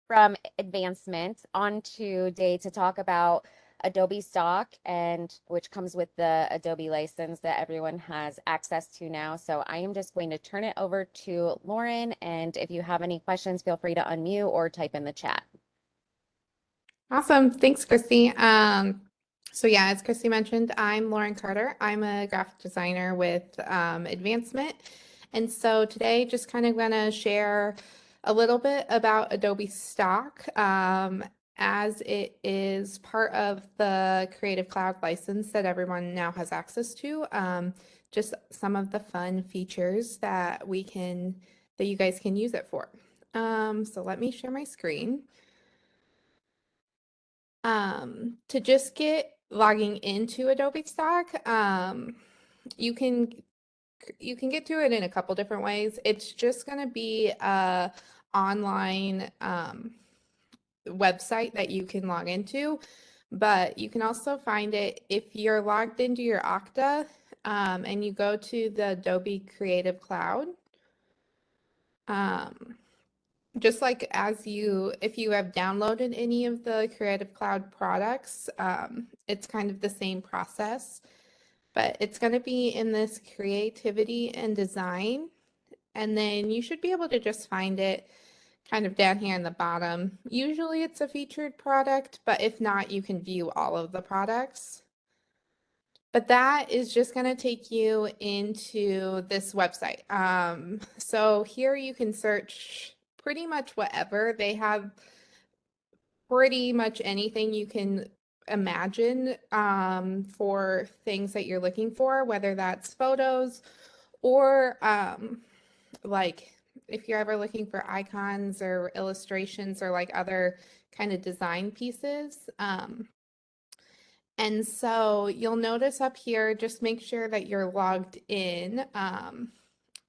from advancement on today to talk about Adobe Stock and which comes with the Adobe license that everyone has access to now. So I am just going to turn it over to Lauren, and if you have any questions, feel free to unmute or type in the chat. Awesome. Thanks, Christy. So yeah, as Christy mentioned, I'm Lauren Carter. I'm a graphic designer with Advancement. And so today, just kind of going to share a little bit about Adobe Stock, as it is part of the Creative Cloud license that everyone now has access to. Just some of the fun features that you guys can use it for. So let me share my screen. To just get logging into Adobe Stock, you can get to it in a couple different ways. It's just going to be a online website that you can log into, but you can also find it if you're logged into your Okta, and you go to the Adobe Creative Cloud. Just like if you have downloaded any of the Creative Cloud products, it's kind of the same process, but it's going to be in this creativity and design. And then you should be able to just find it kind of down here in the bottom. Usually it's a featured product, but if not, you can view all of the products. But that is just going to take you into this website. So here you can search pretty much whatever. They have pretty much anything you can imagine for things that you're looking for, whether that's photos or like if you're ever looking for icons or illustrations or like other kind of design pieces. And so you'll notice up here, just make sure that you're logged in.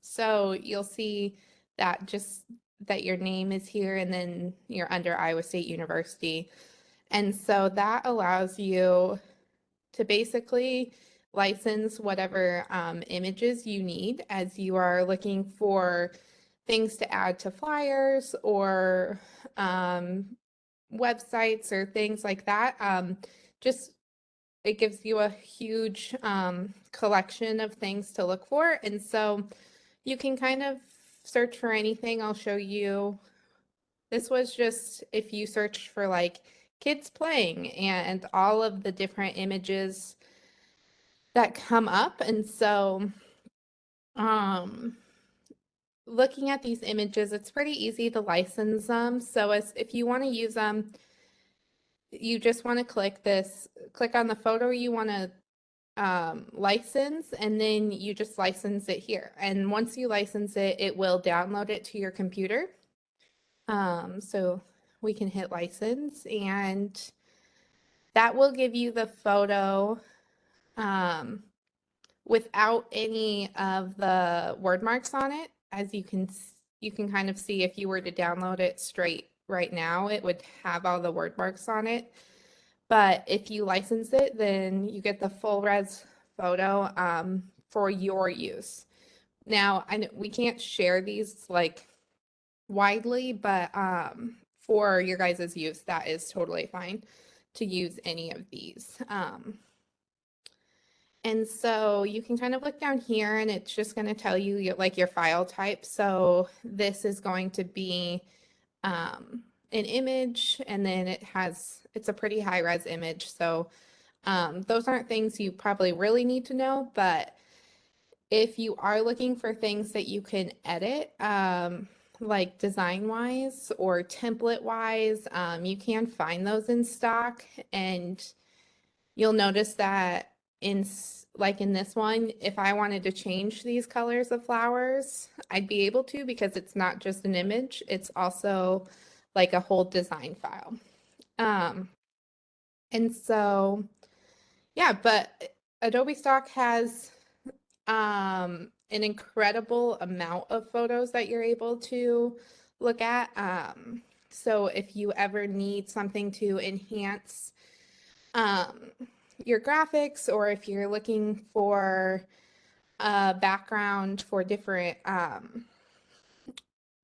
So you'll see that that your name is here and then you're under Iowa State University. And so that allows you to basically license whatever images you need as you are looking for things to add to flyers or websites or things like that. Just it gives you a huge collection of things to look for. And so you can kind of search for anything. I'll show you. This was just if you search for like kids playing and all of the different images that come up. And so looking at these images, it's pretty easy to license them. So if you want to use them, you just want to click on the photo you want to license, and then you just license it here. And once you license it, it will download it to your computer. So we can hit license, and that will give you the photo without any of the word marks on it. As you can kind of see if you were to download it straight right now, it would have all the word marks on it. But if you license it, then you get the full res photo for your use. Now, we can't share these like widely, but for your guys' use, that is totally fine to use any of these. And so you can kind of look down here and it's just going to tell you like your file type. So this is going to be an image, and then it's a pretty high res image. So those aren't things you probably really need to know, but if you are looking for things that you can edit, like design wise or template wise, you can find those in stock. And you'll notice that like in this one, if I wanted to change these colors of flowers, I'd be able to, because it's not just an image, it's also like a whole design file. And so, yeah, but Adobe Stock has an incredible amount of photos that you're able to look at. So if you ever need something to enhance your graphics, or if you're looking for a background for different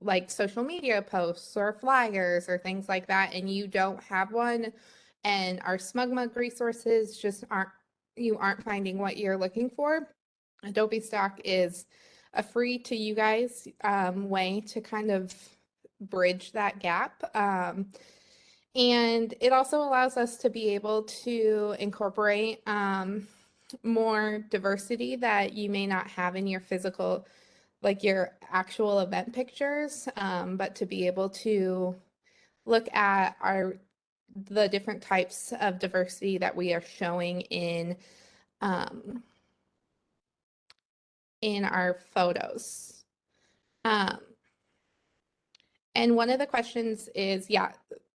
like social media posts or flyers or things like that, and you don't have one, and our SmugMug resources just aren't finding what you're looking for, Adobe Stock is a free to you guys way to kind of bridge that gap. And it also allows us to be able to incorporate more diversity that you may not have in your physical, like your actual event pictures, but to be able to look at the different types of diversity that we are showing um, in our photos. Um, and one of the questions is, yeah,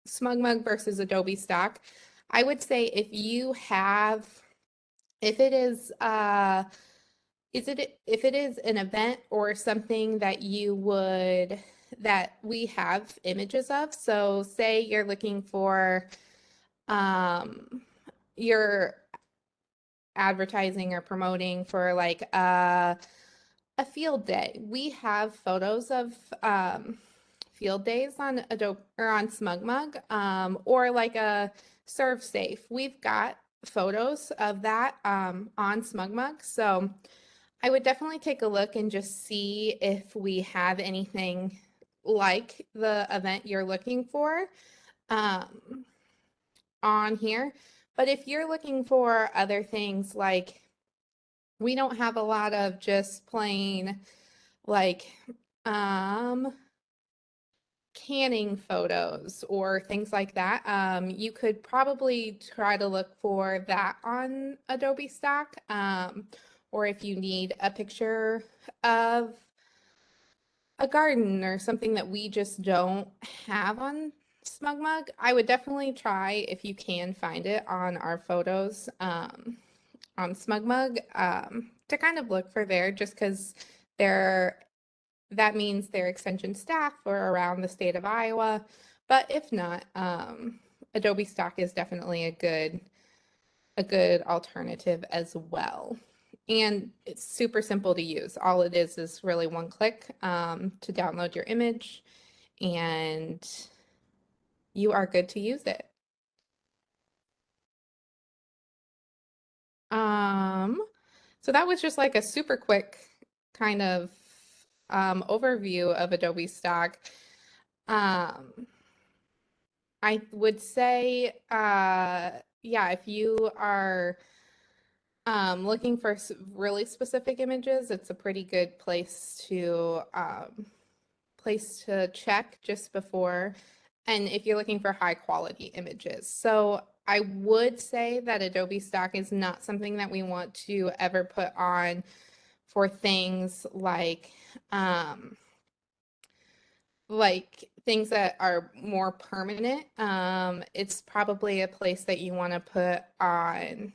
SmugMug versus Adobe Stock. I would say if it if it is an event or something that that we have images of. So say you're looking for, you're advertising or promoting for like a field day. We have photos of field days on Adobe or on SmugMug, or like a Serve Safe. We've got photos of that on SmugMug. So I would definitely take a look and just see if we have anything like the event you're looking for um, on here. But if you're looking for other things, like we don't have a lot of just plain like um canning photos or things like that. You could probably try to look for that on Adobe Stock. Or if you need a picture of a garden or something that we just don't have on SmugMug, I would definitely try if you can find it on our photos on SmugMug to kind of look for there, just because they're that means their extension staff are around the state of Iowa. But if not, Adobe Stock is definitely a good alternative as well. And it's super simple to use. All it is really one click to download your image, and you are good to use it. So that was just like a super quick kind of overview of Adobe Stock. Um, I would say, yeah, if you are looking for really specific images, it's a pretty good place to check just before. And if you're looking for high quality images. So I would say that Adobe Stock is not something that we want to ever put on for things like things that are more permanent. It's probably a place that you want to put on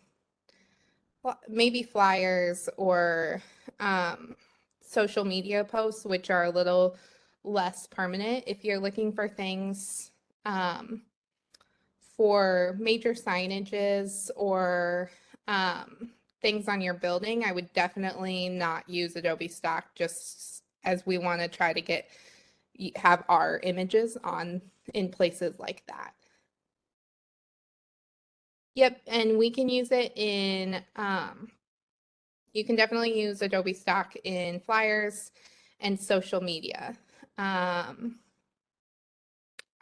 maybe flyers or social media posts, which are a little less permanent. If you're looking for things um, for major signages or things on your building, I would definitely not use Adobe Stock, just as we want to try to have our images on in places like that. Yep, and we can use it in you can definitely use Adobe Stock in flyers and social media. I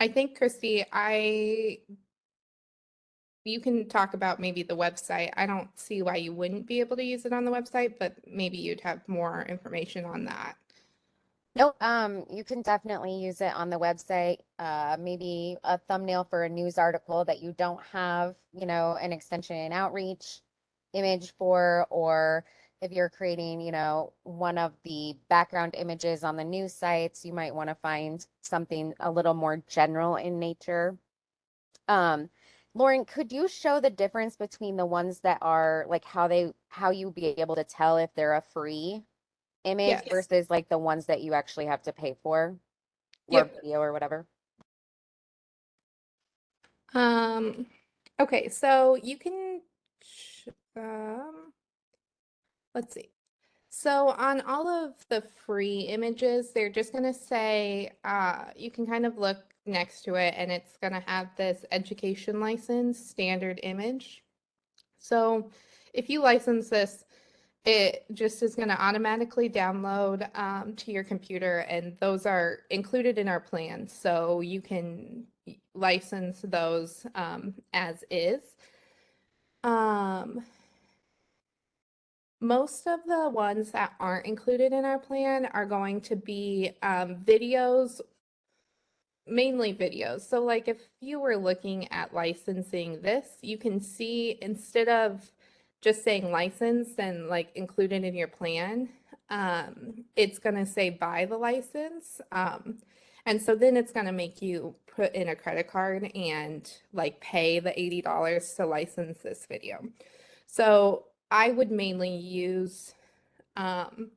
think, Christy, you can talk about maybe the website. I don't see why you wouldn't be able to use it on the website, but maybe you'd have more information on that. Nope, you can definitely use it on the website. Maybe a thumbnail for a news article that you don't have, an extension and outreach image for, or if you're creating, one of the background images on the news sites, you might want to find something a little more general in nature. Um, Lauren, could you show the difference between the ones that are like how you be able to tell if they're a free image Yes. versus like the ones that you actually have to pay for or Yep. video or whatever? Um, okay, so you can, um, let's see. So on all of the free images, they're just going to say, you can kind of look next to it and it's going to have this education license standard image. So if you license this, it just is going to automatically download to your computer, and those are included in our plan. So you can license those as is. Um, Most of the ones that aren't included in our plan are going to be videos, mainly videos. So like if you were looking at licensing this, you can see instead of just saying license and like included in your plan, it's gonna say buy the license. And so then it's gonna make you put in a credit card and like pay the $80 to license this video. So I would mainly use, um,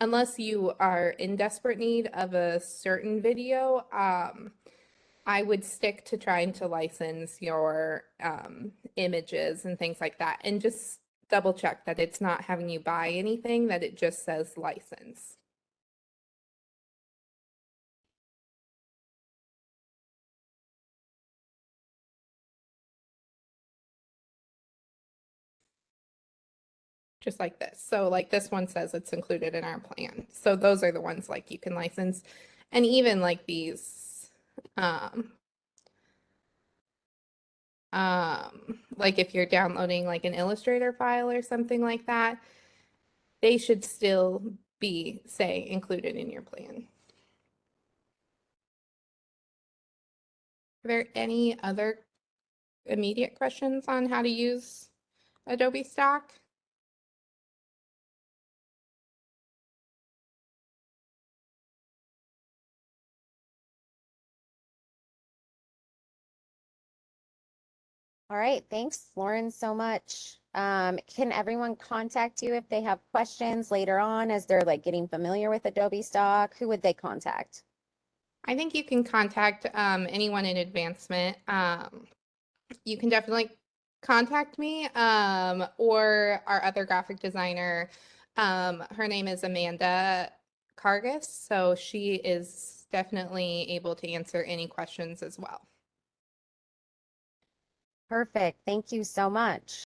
unless you are in desperate need of a certain video, I would stick to trying to license your images and things like that, and just double check that it's not having you buy anything, that it just says license. Just like this. So like this one says it's included in our plan. So those are the ones like you can license. And even like these, um, like if you're downloading like an Illustrator file or something like that, they should still be, say, included in your plan. Are there any other immediate questions on how to use Adobe Stock? All right, thanks, Lauren, so much. Can everyone contact you if they have questions later on as they're like getting familiar with Adobe Stock? Who would they contact? I think you can contact anyone in advancement. You can definitely contact me or our other graphic designer. Her name is Amanda Cargis, so she is definitely able to answer any questions as well. Perfect. Thank you so much.